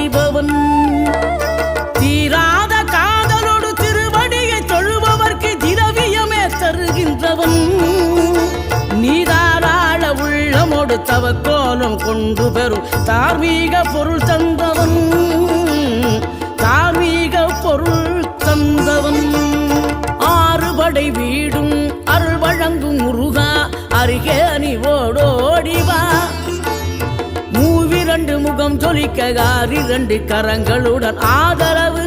செய்பவன். தீராத காதலோடு திருவடியை தொழுபவர்க்கு திரவியமே தருகின்றவன். நீதாராள உள்ளமோடு தவக்கோலம் கொண்டு பெறும் தார்மீக பொருள் தந்தவன். தார்மீக பொருள் தந்தவன். ஆறுபடை வீடும் அருள் வழங்கும் முருகா அருகே அணிவோடோடிவா. மூவிரண்டு முகம் ஜொலிக்க 6 கரங்களுடன் ஆதரவு